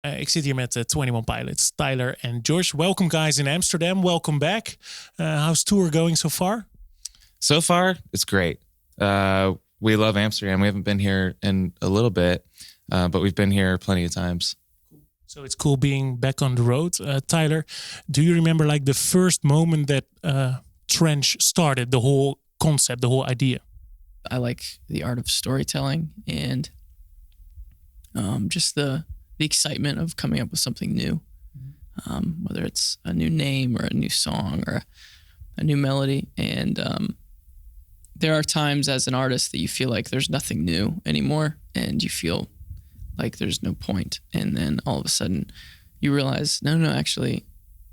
Ik zit hier met 21 Pilots, Tyler en Josh. Welcome guys in Amsterdam. Welcome back. How's tour going so far? So far, it's great. We love Amsterdam. We haven't been here in a little bit, but we've been here plenty of times. So it's cool being back on the road. Tyler, do you remember like the first moment that Trench started, the whole concept, the whole idea? I like the art of storytelling and just the excitement of coming up with something new, whether it's a new name or a new song or a new melody. And there are times as an artist that you feel like there's nothing new anymore and you feel like there's no point. And then all of a sudden you realize, no, actually,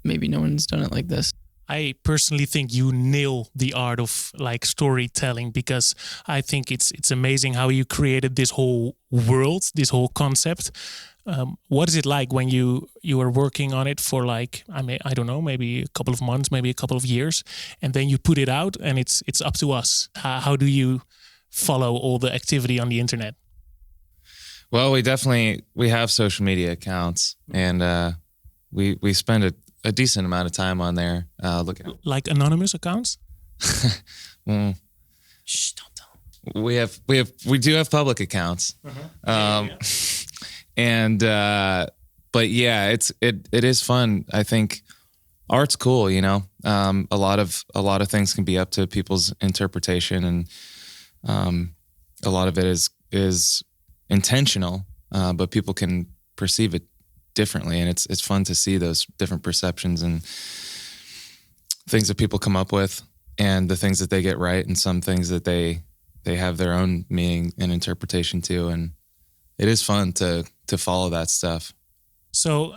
maybe no one's done it like this. I personally think you nail the art of like storytelling, because I think it's amazing how you created this whole world, this whole concept. What is it like when you were working on it for like, I don't know, maybe a couple of months, maybe a couple of years, and then you put it out and it's up to us? How do you follow all the activity on the internet? Well, we have social media accounts, and we spend a decent amount of time on there. Like anonymous accounts? Shh, don't tell them. We do have public accounts. Yeah. And but yeah, it is fun. I think art's cool, you know. A lot of things can be up to people's interpretation, and a lot of it is intentional, but people can perceive it differently, and it's fun to see those different perceptions and things that people come up with, and the things that they get right, and some things that they have their own meaning and interpretation too, and it is fun to follow that stuff. So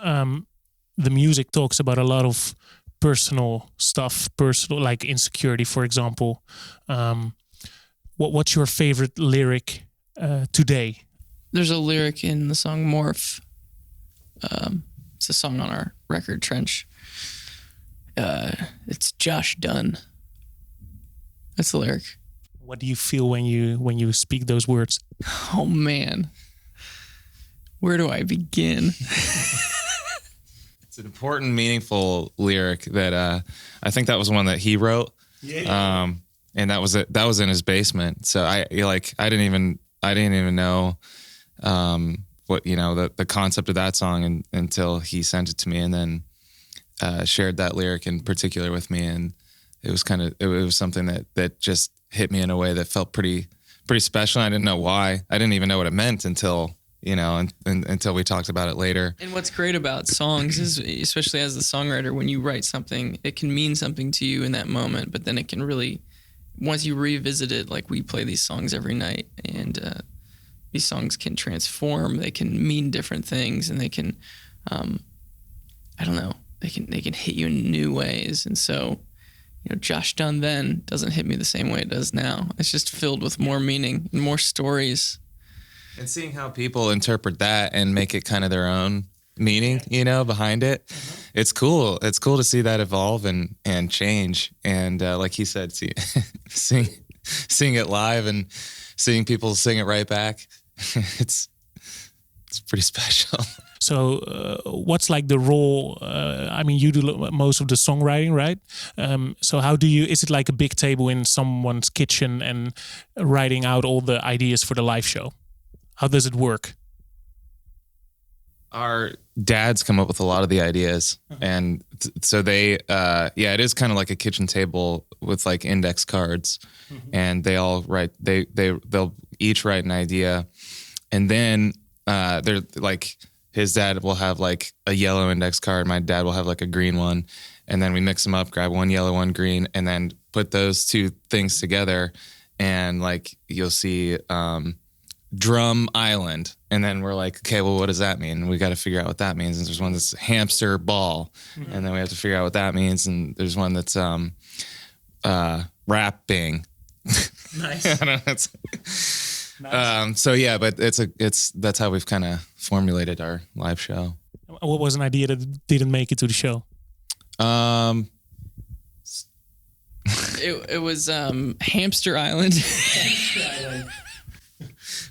the music talks about a lot of personal stuff, like insecurity, for example. What's your favorite lyric today? There's a lyric in the song Morph. It's a song on our record, Trench. It's Josh Dunn. That's the lyric. What do you feel when you speak those words? Oh man, where do I begin? It's an important, meaningful lyric that I think that was one that he wrote. Yeah. And that was in his basement. So I didn't even know what, you know, the concept of that song until he sent it to me, and then shared that lyric in particular with me, and it was something that just hit me in a way that felt pretty special. I didn't know why. I didn't even know what it meant until, you know, until we talked about it later. And what's great about songs is, especially as the songwriter, when you write something, it can mean something to you in that moment, but then it can really, once you revisit it, like we play these songs every night, and these songs can transform. They can mean different things, and they can, I don't know, they can hit you in new ways. And so, you know, Josh Dunn then doesn't hit me the same way it does now. It's just filled with more meaning and more stories. And seeing how people interpret that and make it kind of their own meaning, you know, behind it. It's cool. It's cool to see that evolve and change. And like he said, seeing it live and seeing people sing it right back, it's pretty special. So what's like the role? I mean, you do most of the songwriting, right? So how is it like a big table in someone's kitchen and writing out all the ideas for the live show? How does it work? Our dads come up with a lot of the ideas, and so they, it is kind of like a kitchen table with like index cards, and they all write. They'll each write an idea, and then they're like, his dad will have like a yellow index card, my dad will have like a green one, and then we mix them up, grab one yellow, one green, and then put those two things together, and like you'll see Drum Island, and then we're like, okay, well, what does that mean? We got to figure out what that means. And there's one that's hamster ball, and then we have to figure out what that means. And there's one that's rapping. Nice. I don't know, nice. So yeah, but that's how we've kind of formulated our live show. What was an idea that didn't make it to the show? It was Hamster Island.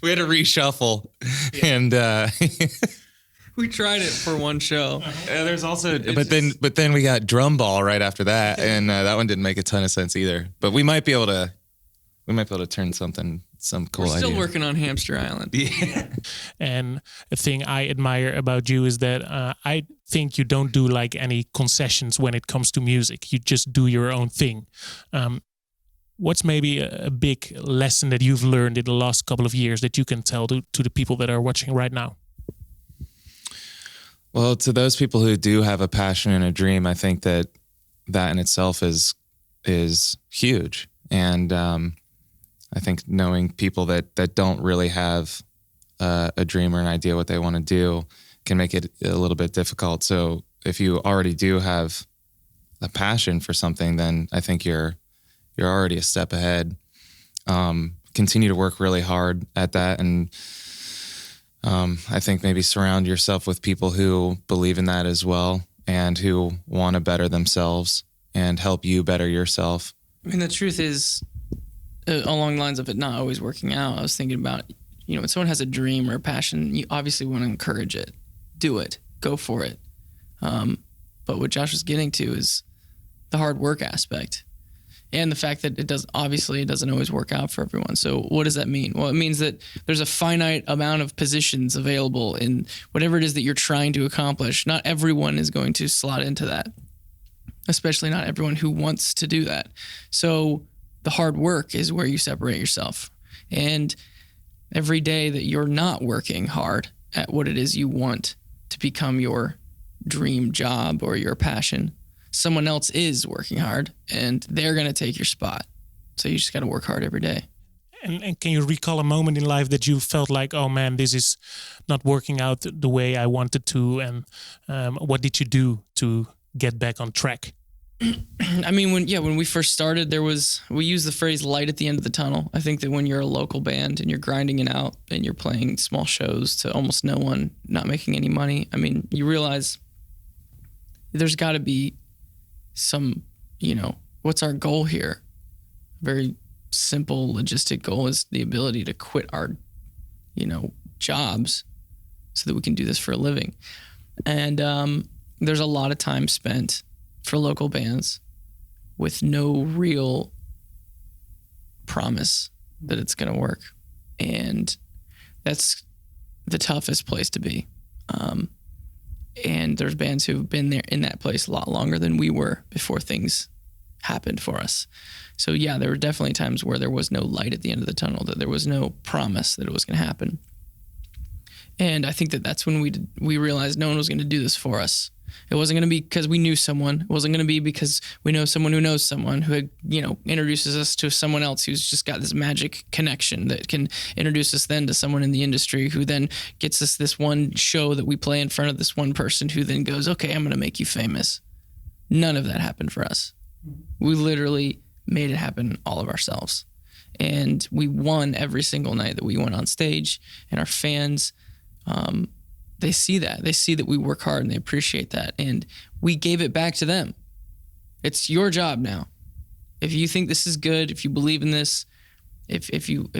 We had to reshuffle, and We tried it for one show. There's also, but then we got drum ball right after that, and that one didn't make a ton of sense either. But we might be able to turn some cool idea. We're still working on Hamster Island. Yeah. And a thing I admire about you is that I think you don't do like any concessions when it comes to music. You just do your own thing. What's maybe a big lesson that you've learned in the last couple of years that you can tell to the people that are watching right now? Well, to those people who do have a passion and a dream, I think that in itself is huge. And I think knowing people that don't really have a dream or an idea what they want to do can make it a little bit difficult. So if you already do have a passion for something, then I think you're already a step ahead. Continue to work really hard at that. And I think maybe surround yourself with people who believe in that as well and who want to better themselves and help you better yourself. I mean, the truth is, along the lines of it not always working out, I was thinking about, when someone has a dream or a passion, you obviously want to encourage it. Do it. Go for it. But what Josh was getting to is the hard work aspect and the fact that it doesn't always work out for everyone. So what does that mean? Well, it means that there's a finite amount of positions available in whatever it is that you're trying to accomplish. Not everyone is going to slot into that, especially not everyone who wants to do that. So the hard work is where you separate yourself. And every day that you're not working hard at what it is you want to become your dream job or your passion, someone else is working hard and they're going to take your spot. So you just got to work hard every day. And can you recall a moment in life that you felt like, oh man, this is not working out the way I wanted to? And what did you do to get back on track? I mean, when we first started, we use the phrase light at the end of the tunnel. I think that when you're a local band and you're grinding it out and you're playing small shows to almost no one, not making any money, I mean, you realize there's got to be some, what's our goal here? Very simple logistic goal is the ability to quit our, jobs so that we can do this for a living. And there's a lot of time spent for local bands with no real promise that it's going to work. And that's the toughest place to be. And there's bands who've been there in that place a lot longer than we were before things happened for us. So yeah, there were definitely times where there was no light at the end of the tunnel, that there was no promise that it was going to happen. And I think that that's when we realized no one was going to do this for us. It wasn't going to be because we knew someone. It wasn't going to be because we know someone who knows someone who had, introduces us to someone else who's just got this magic connection that can introduce us then to someone in the industry who then gets us this one show that we play in front of this one person who then goes, okay, I'm going to make you famous. None of that happened for us. We literally made it happen all of ourselves. And we won every single night that we went on stage, and our fans, they see that. They see that we work hard and they appreciate that. And we gave it back to them. It's your job now. If you think this is good, if you believe in this, if you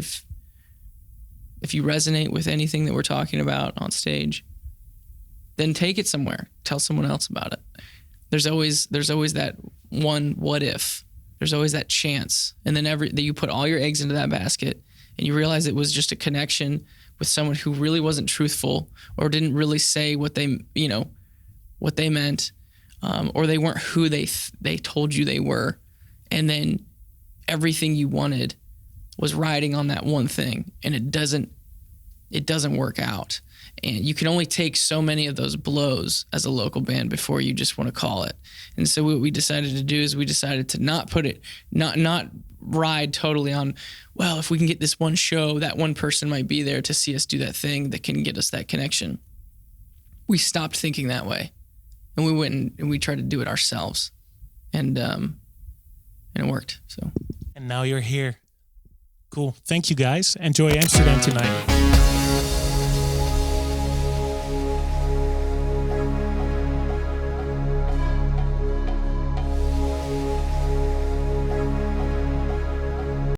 resonate with anything that we're talking about on stage, then take it somewhere. Tell someone else about it. There's always that one what if. There's always that chance. And then that you put all your eggs into that basket and you realize it was just a connection with someone who really wasn't truthful or didn't really say what they meant, or they weren't who they told you they were. And then everything you wanted was riding on that one thing, and it doesn't work out. And you can only take so many of those blows as a local band before you just want to call it. And so what we decided to do is we decided to not ride totally on, well, if we can get this one show, that one person might be there to see us do that thing that can get us that connection. We stopped thinking that way, and we went and we tried to do it ourselves, and it worked. So. And now you're here. Cool. Thank you guys. Enjoy Amsterdam tonight.